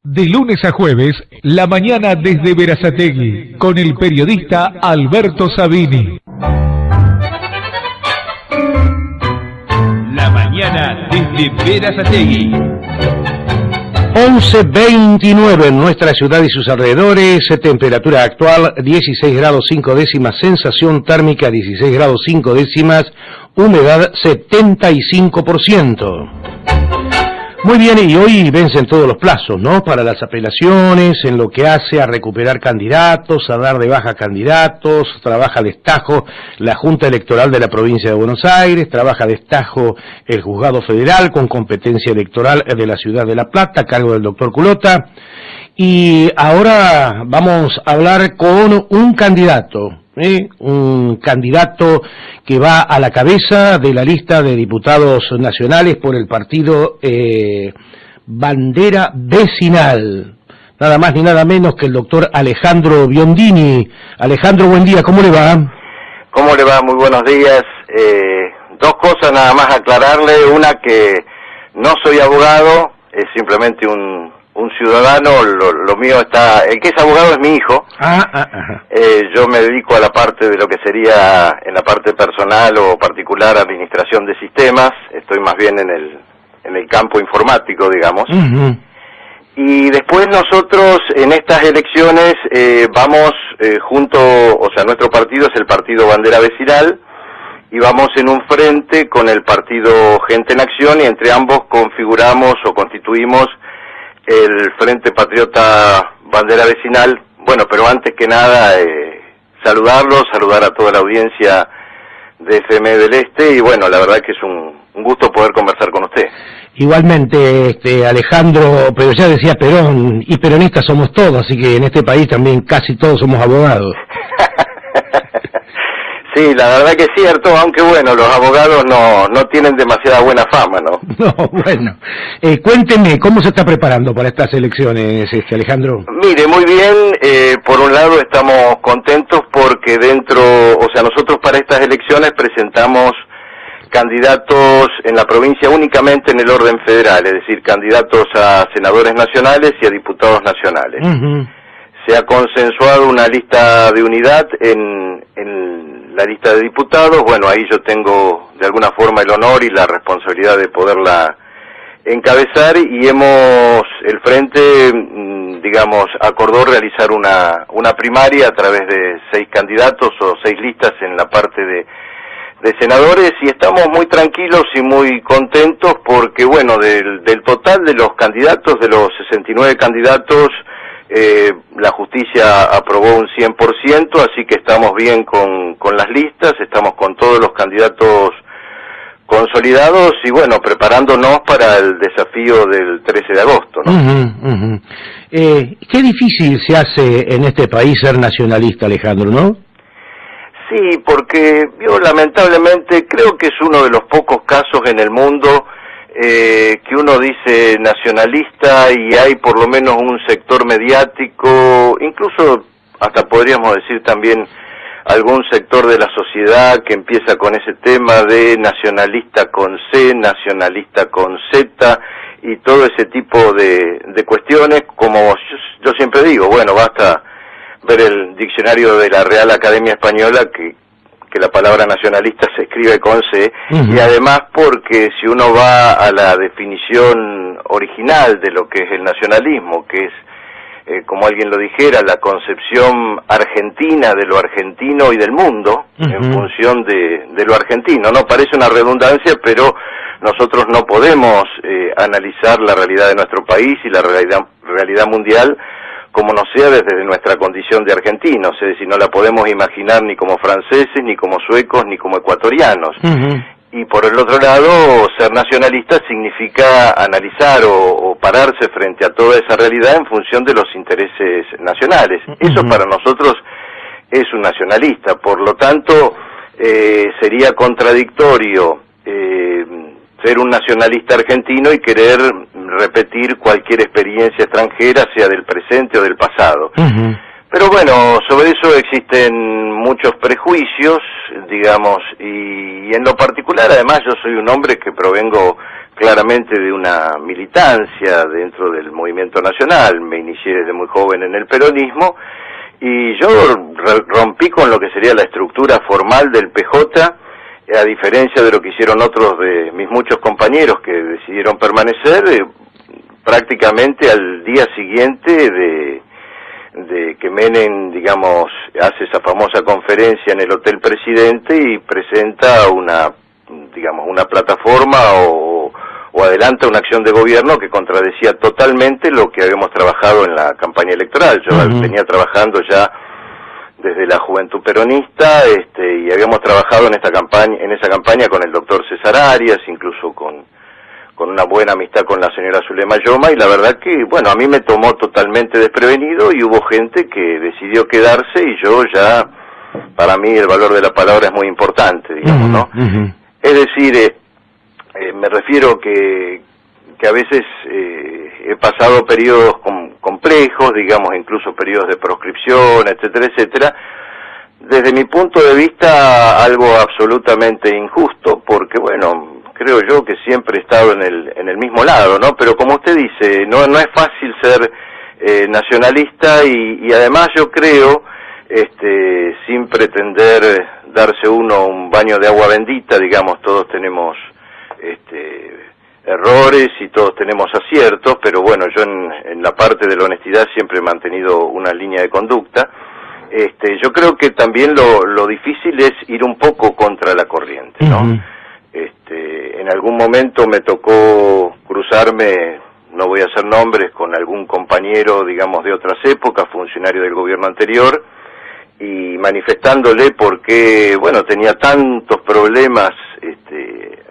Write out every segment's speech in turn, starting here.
De lunes a jueves, la mañana desde Berazategui, con el periodista Alberto Sabini. La mañana desde Berazategui. 11:29 en nuestra ciudad y sus alrededores, temperatura actual 16 grados 5 décimas, sensación térmica 16 grados 5 décimas, humedad 75%. Muy bien, y hoy vencen todos los plazos, ¿no? Para las apelaciones, en lo que hace a recuperar candidatos, a dar de baja candidatos, trabaja a destajo la Junta Electoral de la Provincia de Buenos Aires, trabaja a destajo el Juzgado Federal con competencia electoral de la Ciudad de La Plata, a cargo del doctor Culota. Y ahora vamos a hablar con un candidato que va a la cabeza de la lista de diputados nacionales por el partido Bandera Vecinal, nada más ni nada menos que el doctor Alejandro Biondini. Alejandro, buen día, ¿cómo le va? ¿Cómo le va? Muy buenos días. Dos cosas nada más aclararle, una que no soy abogado, es simplemente un ciudadano, lo mío está, el que es abogado es mi hijo. Yo me dedico a la parte de lo que sería, en la parte personal o particular, administración de sistemas, estoy más bien en el campo informático, digamos. Uh-huh. Y después nosotros en estas elecciones vamos junto, o sea, nuestro partido es el partido Bandera Vecinal, y vamos en un frente con el partido Gente en Acción, y entre ambos configuramos o constituimos el Frente Patriota Bandera Vecinal. Bueno, pero antes que nada, saludar a toda la audiencia de FM del Este, y bueno, la verdad que es un gusto poder conversar con usted. Igualmente, Alejandro, pero ya decía Perón, y peronistas somos todos, así que en este país también casi todos somos abogados. Sí, la verdad que es cierto, aunque bueno, los abogados no tienen demasiada buena fama, ¿no? No, bueno. Cuénteme, ¿cómo se está preparando para estas elecciones, Alejandro? Mire, muy bien, por un lado estamos contentos porque nosotros para estas elecciones presentamos candidatos en la provincia únicamente en el orden federal, es decir, candidatos a senadores nacionales y a diputados nacionales. Uh-huh. Se ha consensuado una lista de unidad en la lista de diputados. Bueno, ahí yo tengo de alguna forma el honor y la responsabilidad de poderla encabezar, y el Frente, digamos, acordó realizar una primaria a través de 6 candidatos o 6 listas en la parte de senadores, y estamos muy tranquilos y muy contentos porque, bueno, del total de los candidatos, de los 69 candidatos, la justicia aprobó un 100%, así que estamos bien con las listas, estamos con todos los candidatos consolidados y bueno, preparándonos para el desafío del 13 de agosto, ¿no? Uh-huh, uh-huh. Qué difícil se hace en este país ser nacionalista, Alejandro, ¿no? Sí, porque yo lamentablemente creo que es uno de los pocos casos en el mundo que uno dice nacionalista y hay por lo menos un sector mediático, incluso hasta podríamos decir también algún sector de la sociedad que empieza con ese tema de nacionalista con C, nacionalista con Z y todo ese tipo de cuestiones, como yo siempre digo, bueno, basta ver el diccionario de la Real Academia Española que la palabra nacionalista se escribe con C, uh-huh. Y además porque si uno va a la definición original de lo que es el nacionalismo, que es, como alguien lo dijera, la concepción argentina de lo argentino y del mundo, uh-huh. En función de lo argentino, ¿no? Parece una redundancia, pero nosotros no podemos analizar la realidad de nuestro país y la realidad mundial como no sea desde nuestra condición de argentinos, es decir, no la podemos imaginar ni como franceses, ni como suecos, ni como ecuatorianos. Uh-huh. Y por el otro lado, ser nacionalista significa analizar o pararse frente a toda esa realidad en función de los intereses nacionales. Uh-huh. Eso para nosotros es un nacionalista, por lo tanto, sería contradictorio ser un nacionalista argentino y querer repetir cualquier experiencia extranjera, sea del presente o del pasado. Uh-huh. Pero bueno, sobre eso existen muchos prejuicios, digamos, y en lo particular, además, yo soy un hombre que provengo claramente de una militancia dentro del movimiento nacional. Me inicié desde muy joven en el peronismo y yo rompí con lo que sería la estructura formal del PJ, a diferencia de lo que hicieron otros de mis muchos compañeros que decidieron permanecer, prácticamente al día siguiente de que Menem, digamos, hace esa famosa conferencia en el Hotel Presidente y presenta una plataforma o adelanta una acción de gobierno que contradecía totalmente lo que habíamos trabajado en la campaña electoral. Yo venía trabajando ya desde la Juventud Peronista, y habíamos trabajado en esa campaña con el doctor César Arias, incluso con una buena amistad con la señora Zulema Yoma, y la verdad que, bueno, a mí me tomó totalmente desprevenido y hubo gente que decidió quedarse y yo ya, para mí el valor de la palabra es muy importante, digamos, ¿no? Es decir, me refiero que a veces he pasado periodos complejos, digamos, incluso periodos de proscripción, etcétera, etcétera, desde mi punto de vista algo absolutamente injusto, porque, bueno, creo yo que siempre he estado en el mismo lado, ¿no? Pero como usted dice, no es fácil ser nacionalista y además yo creo, sin pretender darse uno un baño de agua bendita, digamos, todos tenemos errores y todos tenemos aciertos, pero bueno, yo en la parte de la honestidad siempre he mantenido una línea de conducta. Yo creo que también lo difícil es ir un poco contra la corriente, ¿no? En algún momento me tocó cruzarme, no voy a hacer nombres, con algún compañero, digamos, de otras épocas, funcionario del gobierno anterior, y manifestándole por qué, bueno, tenía tantos problemas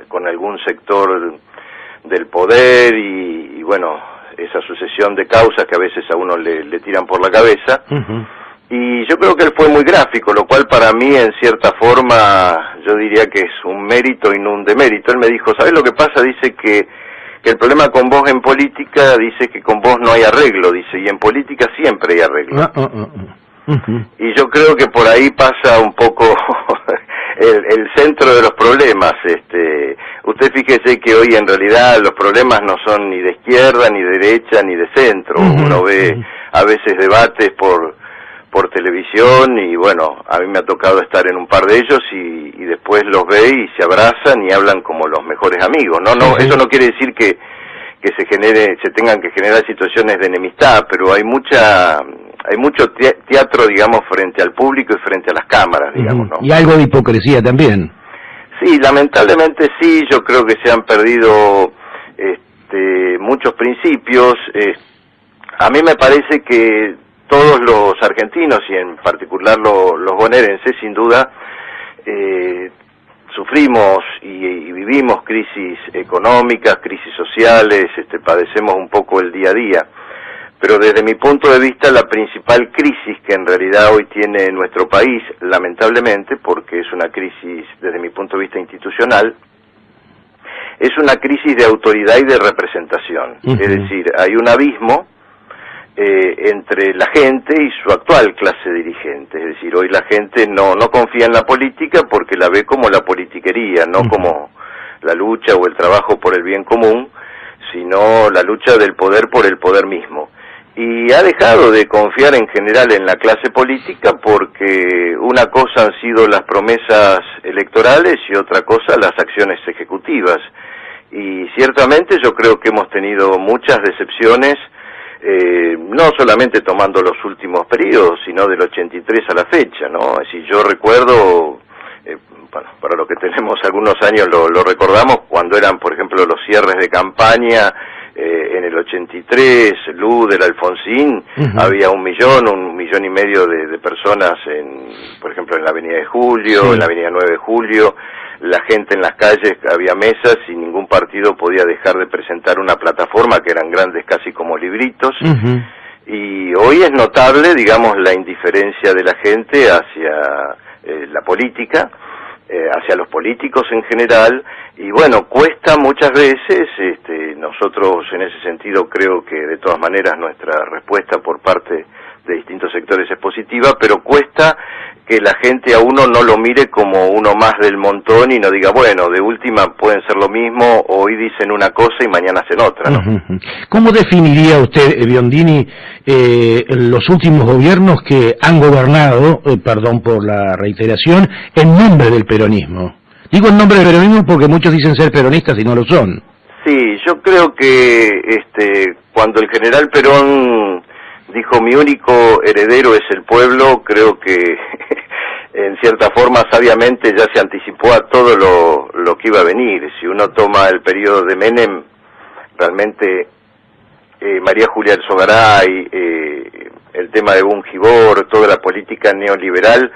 con algún sector del poder y bueno, esa sucesión de causas que a veces a uno le tiran por la cabeza. Y yo creo que él fue muy gráfico, lo cual para mí en cierta forma yo diría que es un mérito y no un demérito. Él me dijo, ¿sabes lo que pasa? Dice que el problema con vos en política, dice que con vos no hay arreglo, dice, y en política siempre hay arreglo. Y yo creo que por ahí pasa un poco el centro de los problemas. Usted fíjese que hoy en realidad los problemas no son ni de izquierda, ni de derecha, ni de centro. Uno ve a veces debates por televisión y bueno, a mí me ha tocado estar en un par de ellos y después los ve y se abrazan y hablan como los mejores amigos. No, eso no quiere decir que se tengan que generar situaciones de enemistad, pero hay mucho teatro, digamos, frente al público y frente a las cámaras, digamos, ¿no? Y algo de hipocresía también. Sí, lamentablemente sí, yo creo que se han perdido muchos principios. A mí me parece que todos los argentinos, y en particular los bonaerenses, sin duda, sufrimos y vivimos crisis económicas, crisis sociales, padecemos un poco el día a día. Pero desde mi punto de vista, la principal crisis que en realidad hoy tiene nuestro país, lamentablemente, porque es una crisis desde mi punto de vista institucional, es una crisis de autoridad y de representación. Es decir, hay un abismo entre la gente y su actual clase dirigente. Es decir, hoy la gente no confía en la política porque la ve como la politiquería, no como la lucha o el trabajo por el bien común, sino la lucha del poder por el poder mismo. Y ha dejado de confiar en general en la clase política porque una cosa han sido las promesas electorales y otra cosa las acciones ejecutivas. Y ciertamente yo creo que hemos tenido muchas decepciones, no solamente tomando los últimos periodos, sino del 83 a la fecha, ¿no? Es decir, yo recuerdo, bueno, para los que tenemos algunos años lo recordamos, cuando eran, por ejemplo, los cierres de campaña, en el 83, Luz del Alfonsín, había 1 millón y medio de personas, por ejemplo, en la Avenida de Julio, en la Avenida 9 de Julio, la gente en las calles, había mesas y ningún partido podía dejar de presentar una plataforma que eran grandes casi como libritos. Y hoy es notable, digamos, la indiferencia de la gente hacia la política, hacia los políticos en general, y bueno, cuesta muchas veces, nosotros en ese sentido creo que de todas maneras nuestra respuesta por parte de distintos sectores es positiva, pero cuesta que la gente a uno no lo mire como uno más del montón y no diga, bueno, de última pueden ser lo mismo, hoy dicen una cosa y mañana hacen otra, ¿no? ¿Cómo definiría usted, Biondini, los últimos gobiernos que han gobernado, perdón por la reiteración, en nombre del peronismo? Digo en nombre del peronismo porque muchos dicen ser peronistas y no lo son. Sí, yo creo que cuando el general Perón dijo mi único heredero es el pueblo, creo que en cierta forma sabiamente ya se anticipó a todo lo que iba a venir. Si uno toma el periodo de Menem, realmente María Julia Alzogaray, el tema de Bungibor, toda la política neoliberal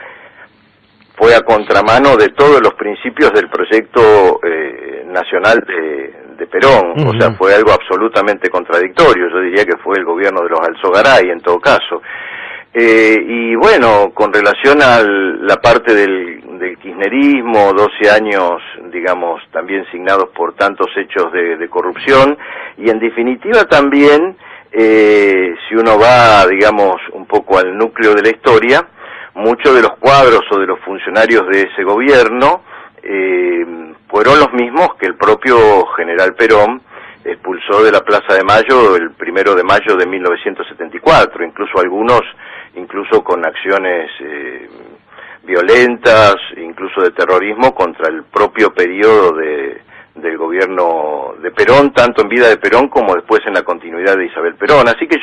fue a contramano de todos los principios del proyecto nacional de Perón, o sea, fue algo absolutamente contradictorio. Yo diría que fue el gobierno de los Alzogaray en todo caso. Y bueno, con relación a la parte del kirchnerismo, 12 años, digamos, también signados por tantos hechos de corrupción, y en definitiva también, si uno va, digamos, un poco al núcleo de la historia, muchos de los cuadros o de los funcionarios de ese gobierno fueron los mismos que el propio general Perón expulsó de la Plaza de Mayo el 1 de mayo de 1974, incluso algunos, incluso con acciones violentas, incluso de terrorismo contra el propio periodo del gobierno de Perón, tanto en vida de Perón como después en la continuidad de Isabel Perón. Así que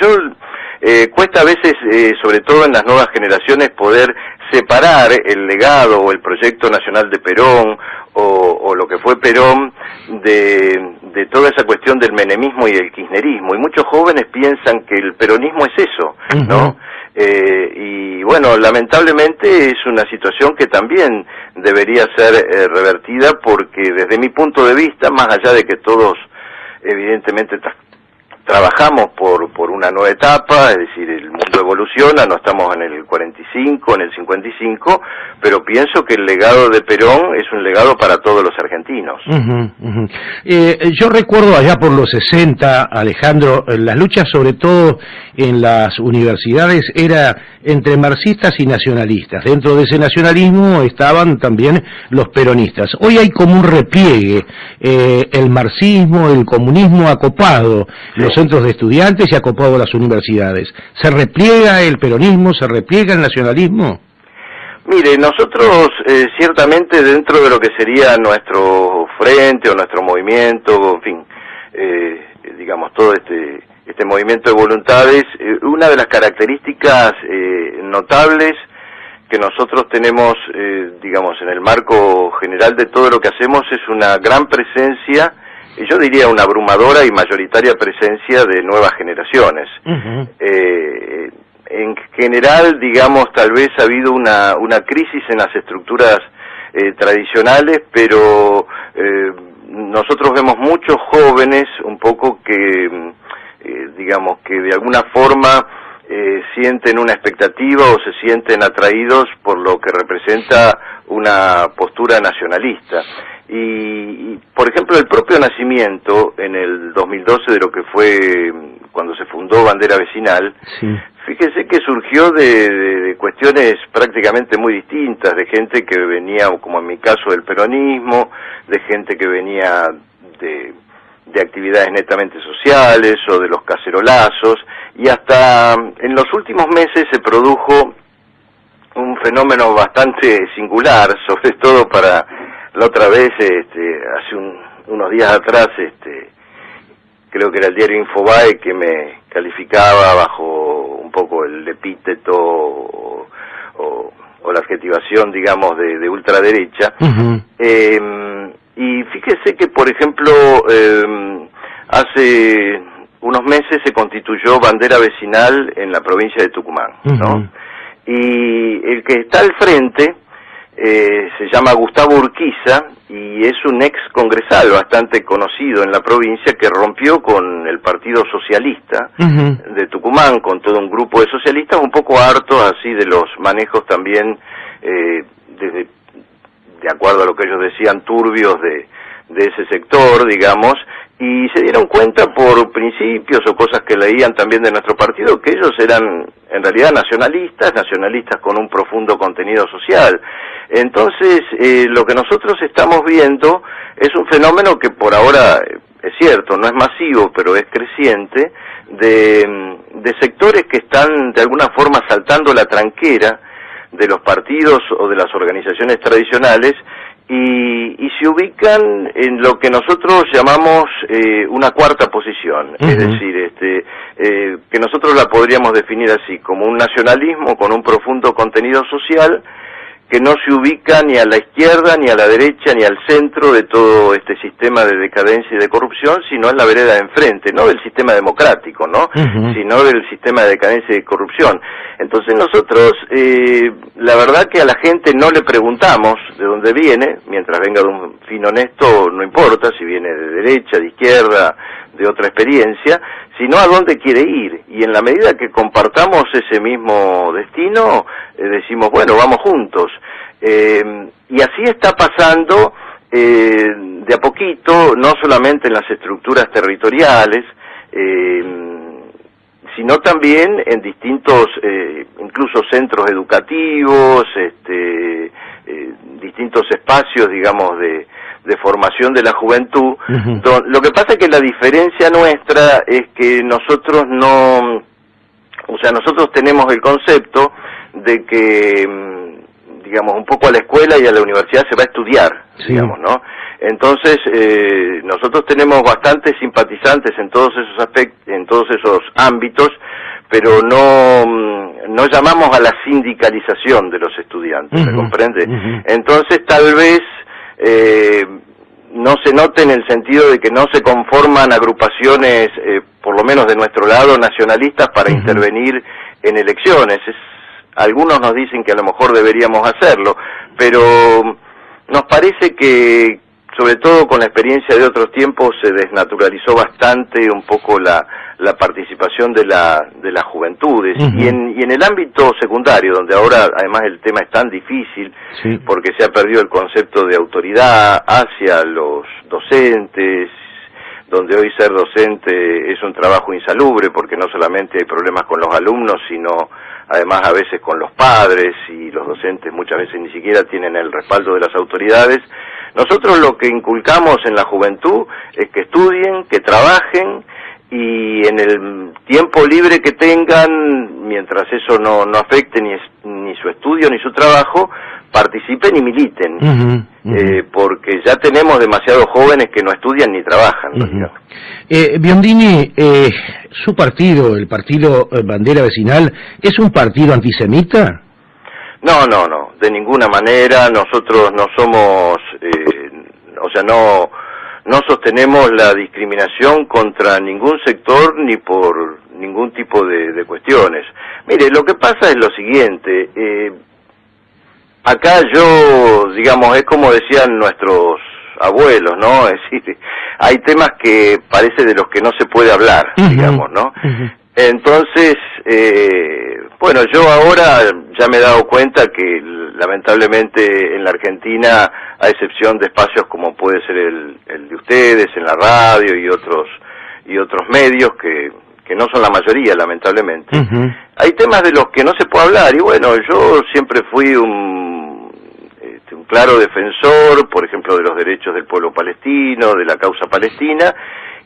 cuesta a veces, sobre todo en las nuevas generaciones, poder separar el legado o el proyecto nacional de Perón o lo que fue Perón de toda esa cuestión del menemismo y el kirchnerismo. Y muchos jóvenes piensan que el peronismo es eso, ¿no? Y bueno, lamentablemente es una situación que también debería ser revertida, porque desde mi punto de vista, más allá de que todos evidentemente trabajamos por una nueva etapa, es decir, el mundo evoluciona, no estamos en el 45, en el 55, pero pienso que el legado de Perón es un legado para todos los argentinos. Yo recuerdo allá por los 60, Alejandro, las luchas sobre todo en las universidades era entre marxistas y nacionalistas. Dentro de ese nacionalismo estaban también los peronistas. Hoy hay como un repliegue, el marxismo, el comunismo ha copado los centros de estudiantes y ha copado las universidades. ¿Se repliega el peronismo, se repliega el nacionalismo? Mire, nosotros ciertamente dentro de lo que sería nuestro frente o nuestro movimiento, en fin, digamos todo este movimiento de voluntades, una de las características notables que nosotros tenemos, digamos, en el marco general de todo lo que hacemos es una gran presencia, yo diría una abrumadora y mayoritaria presencia de nuevas generaciones. En general, digamos, tal vez ha habido una crisis en las estructuras tradicionales, pero nosotros vemos muchos jóvenes un poco que, digamos, que de alguna forma sienten una expectativa o se sienten atraídos por lo que representa una postura nacionalista. Y por ejemplo, el propio nacimiento en el 2012 de lo que fue cuando se fundó Bandera Vecinal, fíjese que surgió de cuestiones prácticamente muy distintas, de gente que venía, como en mi caso, del peronismo, de gente que venía de actividades netamente sociales o de los cacerolazos, y hasta en los últimos meses se produjo un fenómeno bastante singular, sobre todo para la otra vez, hace unos días atrás, creo que era el diario Infobae que me calificaba bajo un poco el epíteto o la adjetivación, digamos, de ultraderecha. Y fíjese que, por ejemplo, hace unos meses se constituyó Bandera Vecinal en la provincia de Tucumán, ¿no? Y el que está al frente se llama Gustavo Urquiza y es un ex congresal bastante conocido en la provincia que rompió con el Partido Socialista de Tucumán, con todo un grupo de socialistas un poco hartos así de los manejos también, de acuerdo a lo que ellos decían, turbios de ese sector, digamos, y se dieron cuenta por principios o cosas que leían también de nuestro partido, que ellos eran en realidad nacionalistas con un profundo contenido social. Entonces, lo que nosotros estamos viendo es un fenómeno que por ahora, es cierto, no es masivo, pero es creciente, de sectores que están de alguna forma saltando la tranquera de los partidos o de las organizaciones tradicionales y se ubican en lo que nosotros llamamos una cuarta posición, es decir, que nosotros la podríamos definir así, como un nacionalismo con un profundo contenido social que no se ubica ni a la izquierda, ni a la derecha, ni al centro de todo este sistema de decadencia y de corrupción, sino en la vereda de enfrente, no del sistema democrático, ¿no? Sino del sistema de decadencia y de corrupción. Entonces nosotros, la verdad que a la gente no le preguntamos de dónde viene, mientras venga de un fin honesto, no importa si viene de derecha, de izquierda, de otra experiencia, sino a dónde quiere ir. Y en la medida que compartamos ese mismo destino, decimos, bueno, vamos juntos. Y así está pasando de a poquito, no solamente en las estructuras territoriales, sino también en distintos, incluso centros educativos, distintos espacios, digamos, de formación de la juventud. Lo que pasa es que la diferencia nuestra es que nosotros no, o sea, nosotros tenemos el concepto de que, digamos, un poco a la escuela y a la universidad se va a estudiar, digamos, ¿no? Entonces, nosotros tenemos bastantes simpatizantes en todos esos aspectos, en todos esos ámbitos, pero no llamamos a la sindicalización de los estudiantes, ¿me comprende? Entonces, tal vez no se note en el sentido de que no se conforman agrupaciones, por lo menos de nuestro lado, nacionalistas para intervenir en elecciones. Algunos nos dicen que a lo mejor deberíamos hacerlo, pero nos parece que, sobre todo con la experiencia de otros tiempos, se desnaturalizó bastante un poco la participación de las juventudes. Y en el ámbito secundario, donde ahora además el tema es tan difícil, porque se ha perdido el concepto de autoridad hacia los docentes, donde hoy ser docente es un trabajo insalubre, porque no solamente hay problemas con los alumnos, sino además a veces con los padres, y los docentes muchas veces ni siquiera tienen el respaldo de las autoridades. Nosotros lo que inculcamos en la juventud es que estudien, que trabajen, y en el tiempo libre que tengan, mientras eso no afecte ni su estudio ni su trabajo, participen y militen, porque ya tenemos demasiados jóvenes que no estudian ni trabajan. Biondini, su partido, el partido Bandera Vecinal, ¿es un partido antisemita? No, de ninguna manera. Nosotros no somos, o sea, no sostenemos la discriminación contra ningún sector ni por ningún tipo de cuestiones. Mire, lo que pasa es lo siguiente, acá yo, digamos, es como decían nuestros abuelos, ¿no? Es decir, hay temas que parece de los que no se puede hablar, digamos, ¿no? Entonces, bueno, yo ahora ya me he dado cuenta que lamentablemente en la Argentina, a excepción de espacios como puede ser el de ustedes, en la radio y otros medios que no son la mayoría, lamentablemente, hay temas de los que no se puede hablar. Y bueno, yo siempre fui un claro defensor, por ejemplo, de los derechos del pueblo palestino, de la causa palestina,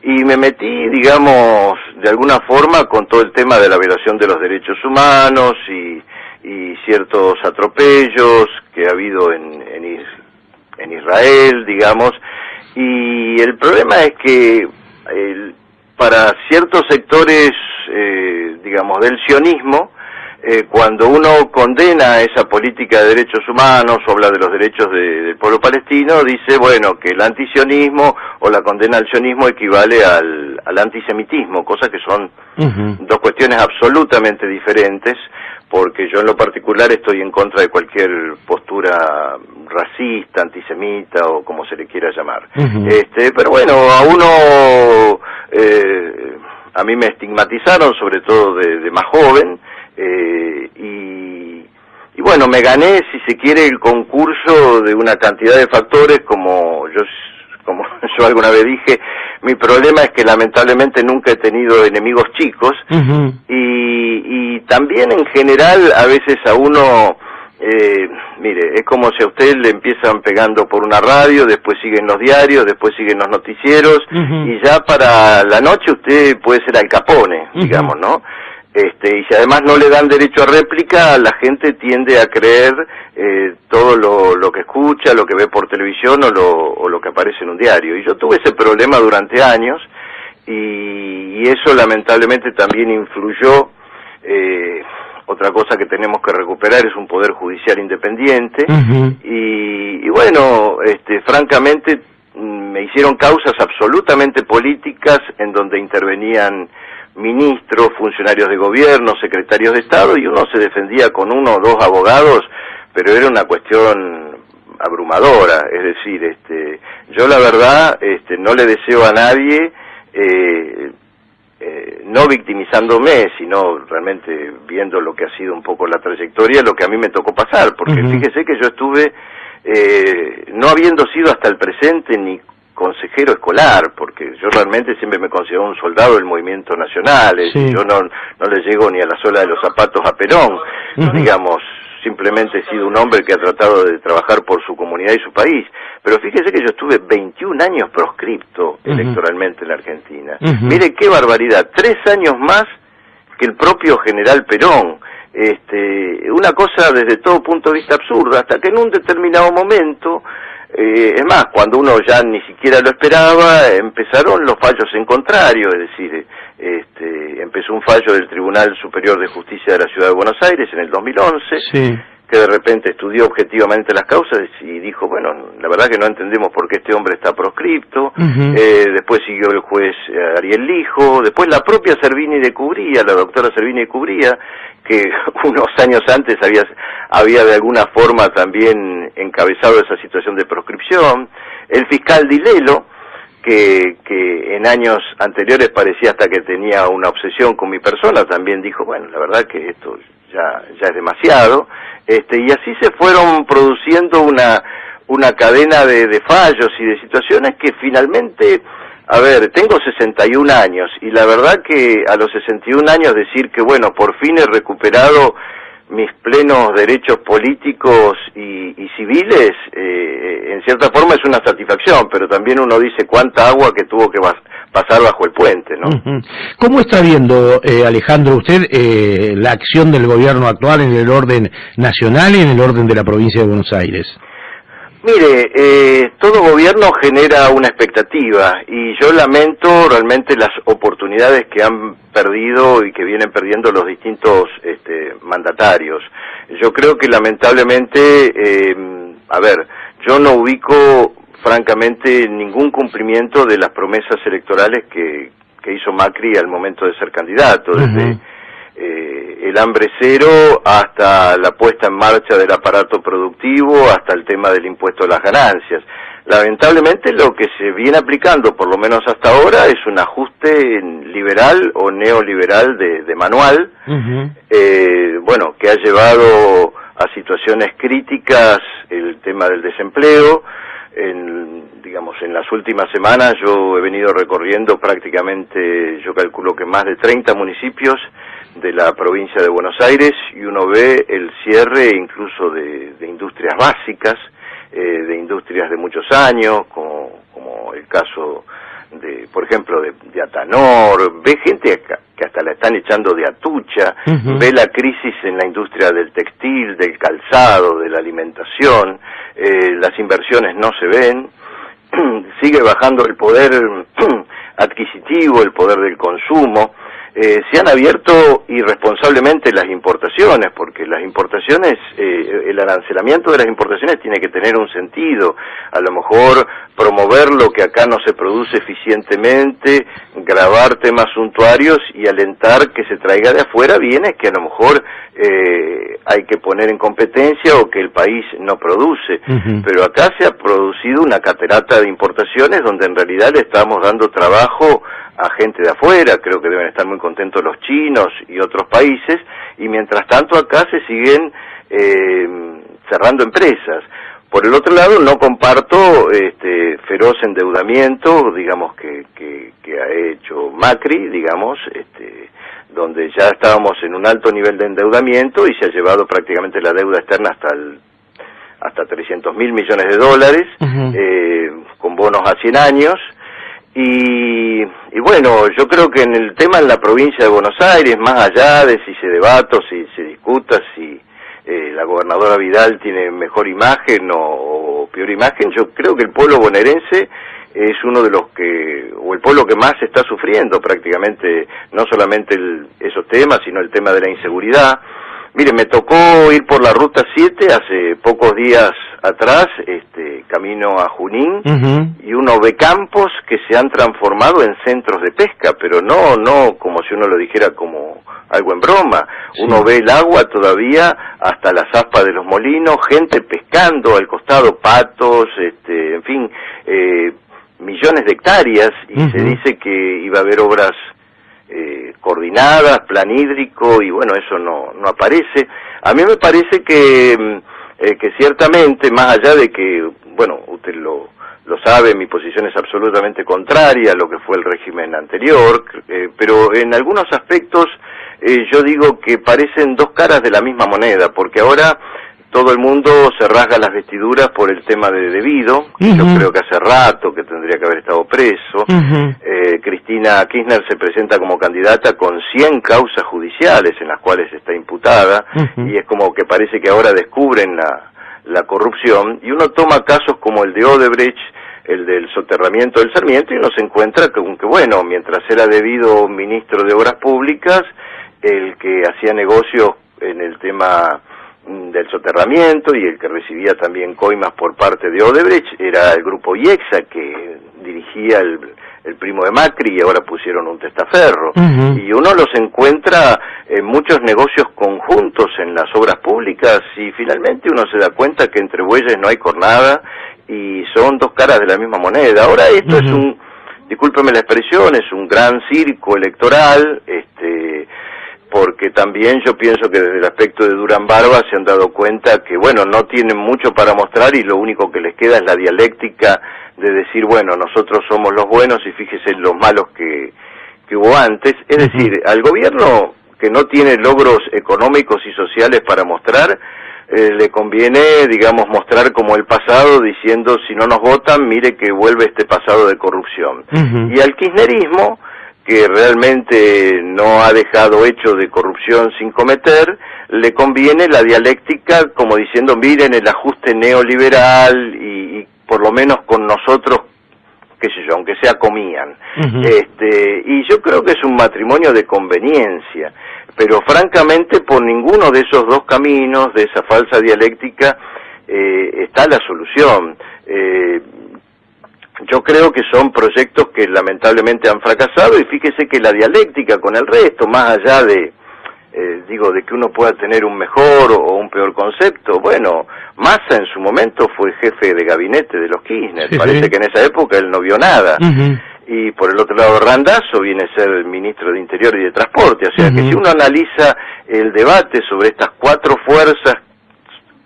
y me metí, digamos, de alguna forma con todo el tema de la violación de los derechos humanos y ciertos atropellos que ha habido en Israel, digamos, y el problema es que para ciertos sectores, digamos, del sionismo, cuando uno condena esa política de derechos humanos o habla de los derechos del pueblo palestino, dice, bueno, que el antisionismo o la condena al sionismo equivale al antisemitismo, cosa que son dos cuestiones absolutamente diferentes, porque yo en lo particular estoy en contra de cualquier postura racista, antisemita o como se le quiera llamar. Pero bueno, a mí me estigmatizaron, sobre todo de más joven, y bueno, me gané, si se quiere, el concurso de una cantidad de factores, como yo como yo alguna vez dije, mi problema es que lamentablemente nunca he tenido enemigos chicos, y también en general a veces a uno, mire, es como si a usted le empiezan pegando por una radio, después siguen los diarios, después siguen los noticieros, y ya para la noche usted puede ser Al Capone, digamos, ¿no? Y si además no le dan derecho a réplica, la gente tiende a creer todo lo que escucha, lo que ve por televisión o lo que aparece en un diario. Y yo tuve ese problema durante años, y eso lamentablemente también influyó. Otra cosa que tenemos que recuperar es un poder judicial independiente, y bueno, francamente me hicieron causas absolutamente políticas en donde intervenían ministros, funcionarios de gobierno, secretarios de Estado, y uno se defendía con uno o dos abogados, pero era una cuestión abrumadora. Es decir, yo la verdad no le deseo a nadie, no victimizándome, sino realmente viendo lo que ha sido un poco la trayectoria, lo que a mí me tocó pasar, porque fíjese que yo estuve, no habiendo sido hasta el presente ni consejero escolar, porque yo realmente siempre me considero un soldado del movimiento nacional, yo no le llego ni a la suela de los zapatos a Perón, digamos, simplemente he sido un hombre que ha tratado de trabajar por su comunidad y su país, pero fíjese que yo estuve 21 años proscripto electoralmente en la Argentina. Mire qué barbaridad, 3 años más que el propio general Perón. Una cosa desde todo punto de vista absurda, hasta que en un determinado momento, es más, cuando uno ya ni siquiera lo esperaba, empezaron los fallos en contrario, es decir, empezó un fallo del Tribunal Superior de Justicia de la Ciudad de Buenos Aires en el 2011, que de repente estudió objetivamente las causas y dijo, bueno, la verdad que no entendemos por qué este hombre está proscripto. Después siguió el juez Ariel Lijo, después la propia Servini de Cubría, la doctora Servini de Cubría, que unos años antes había de alguna forma también encabezado esa situación de proscripción, el fiscal Di Lello, que en años anteriores parecía hasta que tenía una obsesión con mi persona, también dijo, bueno, la verdad que esto ya es demasiado, y así se fueron produciendo una cadena de fallos y de situaciones que finalmente, a ver, tengo 61 años, y la verdad que a los 61 años decir que, bueno, por fin he recuperado mis plenos derechos políticos y civiles, en cierta forma es una satisfacción, pero también uno dice cuánta agua que tuvo que pasar bajo el puente, ¿no? ¿Cómo está viendo, Alejandro, usted la acción del gobierno actual en el orden nacional y en el orden de la provincia de Buenos Aires? Mire, todo gobierno genera una expectativa, y yo lamento realmente las oportunidades que han perdido y que vienen perdiendo los distintos mandatarios. Yo creo que lamentablemente, yo no ubico francamente ningún cumplimiento de las promesas electorales que hizo Macri al momento de ser candidato, desde el hambre cero hasta la puesta en marcha del aparato productivo, hasta el tema del impuesto a las ganancias. Lamentablemente lo que se viene aplicando, por lo menos hasta ahora, es un ajuste liberal o neoliberal de manual, que ha llevado a situaciones críticas el tema del desempleo. En las últimas semanas yo he venido recorriendo prácticamente, yo calculo que más de 30 municipios de la provincia de Buenos Aires, y uno ve el cierre incluso de industrias básicas, de industrias de muchos años, como el caso de, por ejemplo, de Atanor, ve gente que hasta la están echando de Atucha, ve la crisis en la industria del textil, del calzado, de la alimentación, las inversiones no se ven, sigue bajando el poder adquisitivo, el poder del consumo. Se han abierto irresponsablemente las importaciones, porque las importaciones, el arancelamiento de las importaciones tiene que tener un sentido, a lo mejor promover lo que acá no se produce eficientemente, gravar temas suntuarios y alentar que se traiga de afuera bienes que a lo mejor hay que poner en competencia o que el país no produce. Pero acá se ha producido una catarata de importaciones donde en realidad le estamos dando trabajo a gente de afuera. Creo que deben estar muy contentos los chinos y otros países, y mientras tanto acá se siguen cerrando empresas. Por el otro lado, no comparto feroz endeudamiento, digamos, que ha hecho Macri, digamos, donde ya estábamos en un alto nivel de endeudamiento y se ha llevado prácticamente la deuda externa hasta 300.000 millones de dólares, con bonos a 100 años. Y bueno, yo creo que en el tema en la provincia de Buenos Aires, más allá de si se debata o si se discuta si la gobernadora Vidal tiene mejor imagen o peor imagen, yo creo que el pueblo bonaerense es uno de los o el pueblo que más está sufriendo prácticamente, no solamente esos temas, sino el tema de la inseguridad. Mire, me tocó ir por la Ruta 7 hace pocos días atrás, camino a Junín, y uno ve campos que se han transformado en centros de pesca, pero no como si uno lo dijera como algo en broma. Sí. Uno ve el agua todavía hasta las aspas de los molinos, gente pescando al costado, patos, en fin, millones de hectáreas, y se dice que iba a haber obras coordinadas, plan hídrico, y bueno, eso no aparece. A mí me parece que ciertamente, más allá de que, bueno, usted lo sabe, mi posición es absolutamente contraria a lo que fue el régimen anterior, pero en algunos aspectos yo digo que parecen dos caras de la misma moneda, porque ahora todo el mundo se rasga las vestiduras por el tema de Debido, yo creo que hace rato que tendría que haber estado preso. Cristina Kirchner se presenta como candidata con 100 causas judiciales en las cuales está imputada, y es como que parece que ahora descubren la corrupción, y uno toma casos como el de Odebrecht, el del soterramiento del Sarmiento, y uno se encuentra con que, bueno, mientras era Debido ministro de Obras Públicas, el que hacía negocios en el tema del soterramiento y el que recibía también coimas por parte de Odebrecht era el grupo IEXA, que dirigía el primo de Macri, y ahora pusieron un testaferro. Y uno los encuentra en muchos negocios conjuntos en las obras públicas, y finalmente uno se da cuenta que entre bueyes no hay cornada, y son dos caras de la misma moneda. Ahora esto es discúlpeme la expresión, es un gran circo electoral, porque también yo pienso que desde el aspecto de Durán Barba se han dado cuenta que, bueno, no tienen mucho para mostrar, y lo único que les queda es la dialéctica de decir, bueno, nosotros somos los buenos y fíjese los malos que hubo antes. Es decir, al gobierno que no tiene logros económicos y sociales para mostrar, le conviene, digamos, mostrar como el pasado, diciendo, si no nos votan, mire que vuelve este pasado de corrupción. Y al kirchnerismo, que realmente no ha dejado hecho de corrupción sin cometer, le conviene la dialéctica como diciendo, miren el ajuste neoliberal, y por lo menos con nosotros, qué sé yo, aunque sea comían. Y yo creo que es un matrimonio de conveniencia, pero francamente por ninguno de esos dos caminos, de esa falsa dialéctica, está la solución. Yo creo que son proyectos que lamentablemente han fracasado, y fíjese que la dialéctica con el resto, más allá de que uno pueda tener un mejor o un peor concepto, bueno, Massa en su momento fue jefe de gabinete de los Kirchner, parece que en esa época él no vio nada, y por el otro lado Randazzo viene a ser ministro de Interior y de Transporte, o sea que si uno analiza el debate sobre estas cuatro fuerzas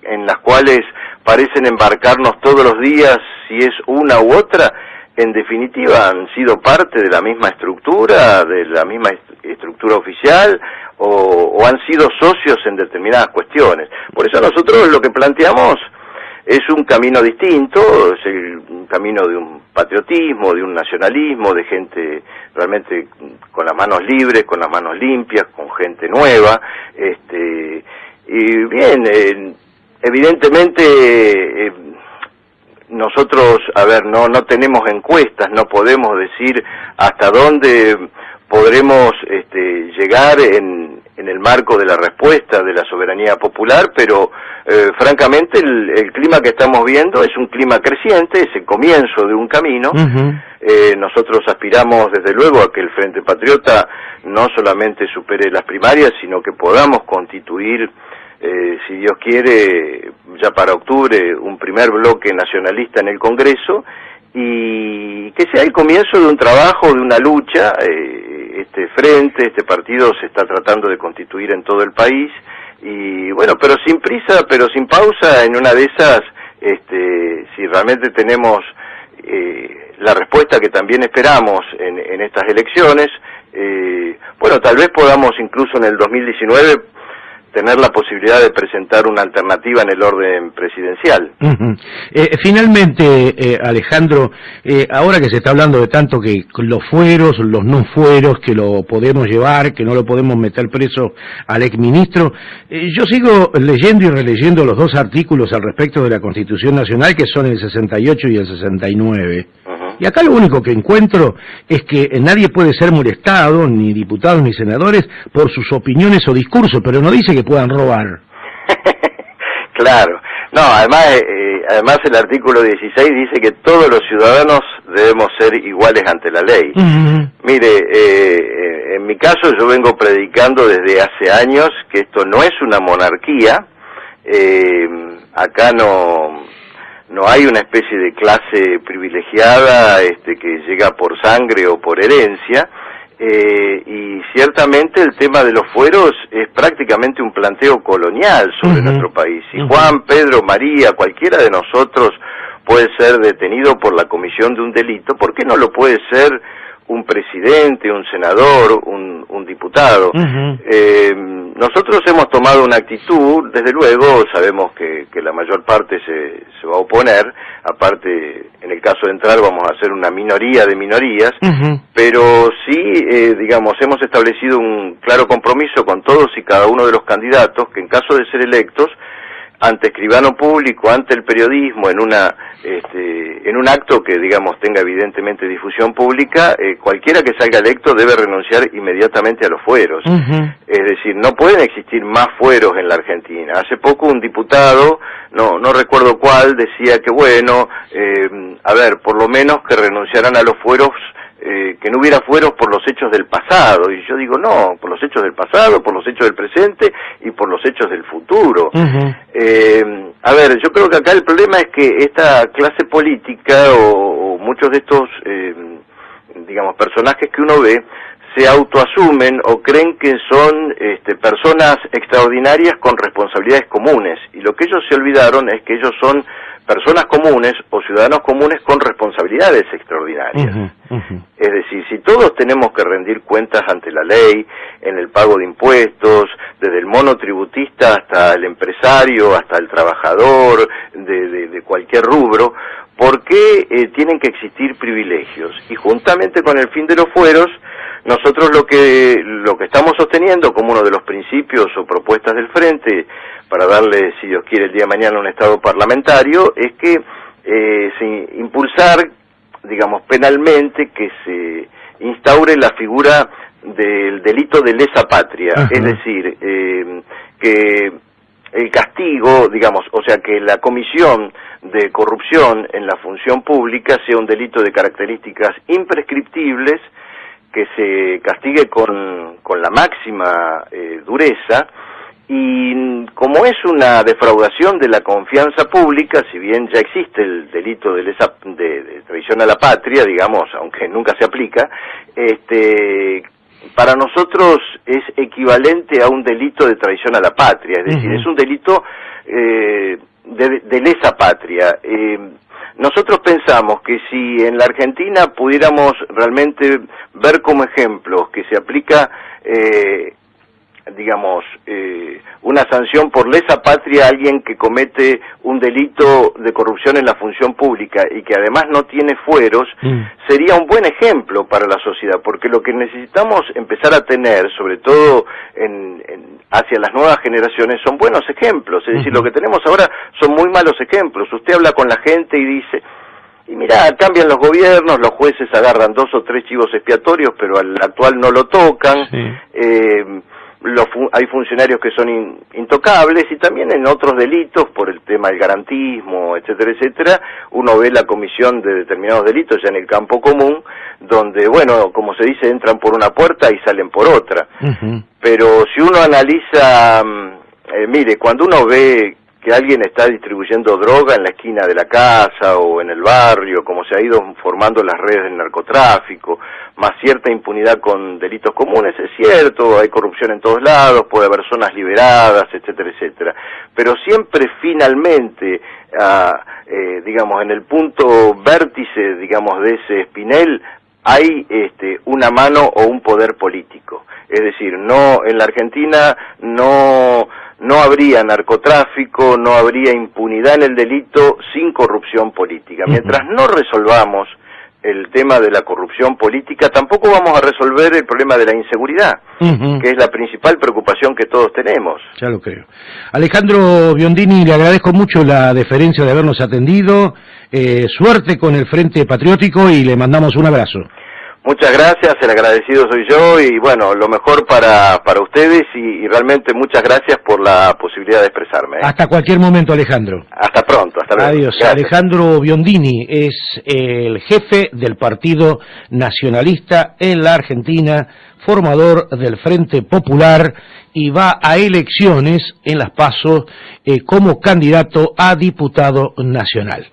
en las cuales parecen embarcarnos todos los días, si es una u otra, en definitiva han sido parte de la misma estructura oficial, o han sido socios en determinadas cuestiones. Por eso nosotros lo que planteamos es un camino distinto, es un camino de un patriotismo, de un nacionalismo, de gente realmente con las manos libres, con las manos limpias, con gente nueva, y bien, evidentemente nosotros, no tenemos encuestas, no podemos decir hasta dónde podremos llegar en el marco de la respuesta de la soberanía popular, pero francamente el clima que estamos viendo es un clima creciente, es el comienzo de un camino. Nosotros aspiramos desde luego a que el Frente Patriota no solamente supere las primarias, sino que podamos constituir, si Dios quiere, ya para octubre, un primer bloque nacionalista en el Congreso, y que sea el comienzo de un trabajo, de una lucha. Este partido se está tratando de constituir en todo el país, y bueno, pero sin prisa, pero sin pausa, en una de esas si realmente tenemos la respuesta que también esperamos en estas elecciones, bueno, tal vez podamos incluso en el 2019 tener la posibilidad de presentar una alternativa en el orden presidencial. Finalmente, Alejandro, ahora que se está hablando de tanto que los fueros, los no fueros, que lo podemos llevar, que no lo podemos meter preso al exministro, yo sigo leyendo y releyendo los dos artículos al respecto de la Constitución Nacional, que son el 68 y el 69. Y acá lo único que encuentro es que nadie puede ser molestado, ni diputados ni senadores, por sus opiniones o discursos, pero no dice que puedan robar. Claro. No, además el artículo 16 dice que todos los ciudadanos debemos ser iguales ante la ley. Mire, en mi caso yo vengo predicando desde hace años que esto no es una monarquía, acá no hay una especie de clase privilegiada que llega por sangre o por herencia, y ciertamente el tema de los fueros es prácticamente un planteo colonial sobre nuestro país. Si Juan, Pedro, María, cualquiera de nosotros puede ser detenido por la comisión de un delito, ¿por qué no lo puede ser un presidente, un senador, un diputado? Nosotros hemos tomado una actitud, desde luego sabemos que la mayor parte se va a oponer, aparte en el caso de entrar vamos a ser una minoría de minorías, pero sí, digamos, hemos establecido un claro compromiso con todos y cada uno de los candidatos que en caso de ser electos, ante escribano público, ante el periodismo, en un acto que, digamos, tenga evidentemente difusión pública, cualquiera que salga electo debe renunciar inmediatamente a los fueros. Es decir, no pueden existir más fueros en la Argentina. Hace poco un diputado, no recuerdo cuál, decía que bueno, por lo menos que renunciaran a los fueros, que no hubiera fueros por los hechos del pasado, y yo digo no, por los hechos del pasado, por los hechos del presente y por los hechos del futuro. Yo creo que acá el problema es que esta clase política o muchos de estos, digamos, personajes que uno ve, se autoasumen o creen que son personas extraordinarias con responsabilidades comunes, y lo que ellos se olvidaron es que ellos son personas comunes o ciudadanos comunes con responsabilidades extraordinarias. Es decir, si todos tenemos que rendir cuentas ante la ley, en el pago de impuestos, desde el monotributista hasta el empresario, hasta el trabajador, de cualquier rubro, ¿por qué tienen que existir privilegios? Y juntamente con el fin de los fueros, nosotros lo que estamos sosteniendo como uno de los principios o propuestas del Frente, para darle, si Dios quiere, el día de mañana un Estado parlamentario, es que impulsar, digamos, penalmente que se instaure la figura del delito de lesa patria, es decir, que el castigo, digamos, o sea, que la comisión de corrupción en la función pública sea un delito de características imprescriptibles, que se castigue con la máxima dureza, y como es una defraudación de la confianza pública, si bien ya existe el delito de traición a la patria, digamos, aunque nunca se aplica, para nosotros es equivalente a un delito de traición a la patria, es decir, es un delito de lesa patria. Nosotros pensamos que si en la Argentina pudiéramos realmente ver como ejemplos que se aplica, una sanción por lesa patria a alguien que comete un delito de corrupción en la función pública y que además no tiene fueros, sería un buen ejemplo para la sociedad, porque lo que necesitamos empezar a tener, sobre todo hacia las nuevas generaciones, son buenos ejemplos. Es decir, lo que tenemos ahora son muy malos ejemplos. Usted habla con la gente y dice, y mirá, cambian los gobiernos, los jueces agarran 2 o 3 chivos expiatorios, pero al actual no lo tocan, hay funcionarios que son intocables, y también en otros delitos, por el tema del garantismo, etcétera, etcétera, uno ve la comisión de determinados delitos ya en el campo común, donde, bueno, como se dice, entran por una puerta y salen por otra. Pero si uno analiza, mire, cuando uno ve que alguien está distribuyendo droga en la esquina de la casa o en el barrio, como se ha ido formando las redes del narcotráfico, más cierta impunidad con delitos comunes, es cierto, hay corrupción en todos lados, puede haber zonas liberadas, etcétera, etcétera, pero siempre finalmente, digamos, en el punto vértice, digamos, de ese espinel, hay una mano o un poder político. Es decir, no, en la Argentina no habría narcotráfico, no habría impunidad en el delito sin corrupción política. Mientras no resolvamos el tema de la corrupción política, tampoco vamos a resolver el problema de la inseguridad, que es la principal preocupación que todos tenemos. Ya lo creo. Alejandro Biondini, le agradezco mucho la deferencia de habernos atendido, suerte con el Frente Patriótico y le mandamos un abrazo. Muchas gracias, el agradecido soy yo y bueno, lo mejor para ustedes y realmente muchas gracias por la posibilidad de expresarme. Hasta cualquier momento, Alejandro. Hasta pronto, hasta luego. Adiós. Gracias. Alejandro Biondini es el jefe del Partido Nacionalista en la Argentina, formador del Frente Popular y va a elecciones en las PASO como candidato a diputado nacional.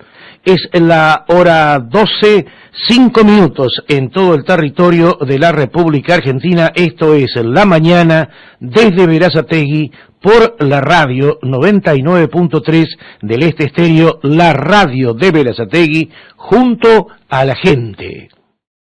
Es la hora 12, 5 minutos en todo el territorio de la República Argentina. Esto es La Mañana desde Berazategui por la radio 99.3 del Este Estéreo, la radio de Berazategui, junto a la gente.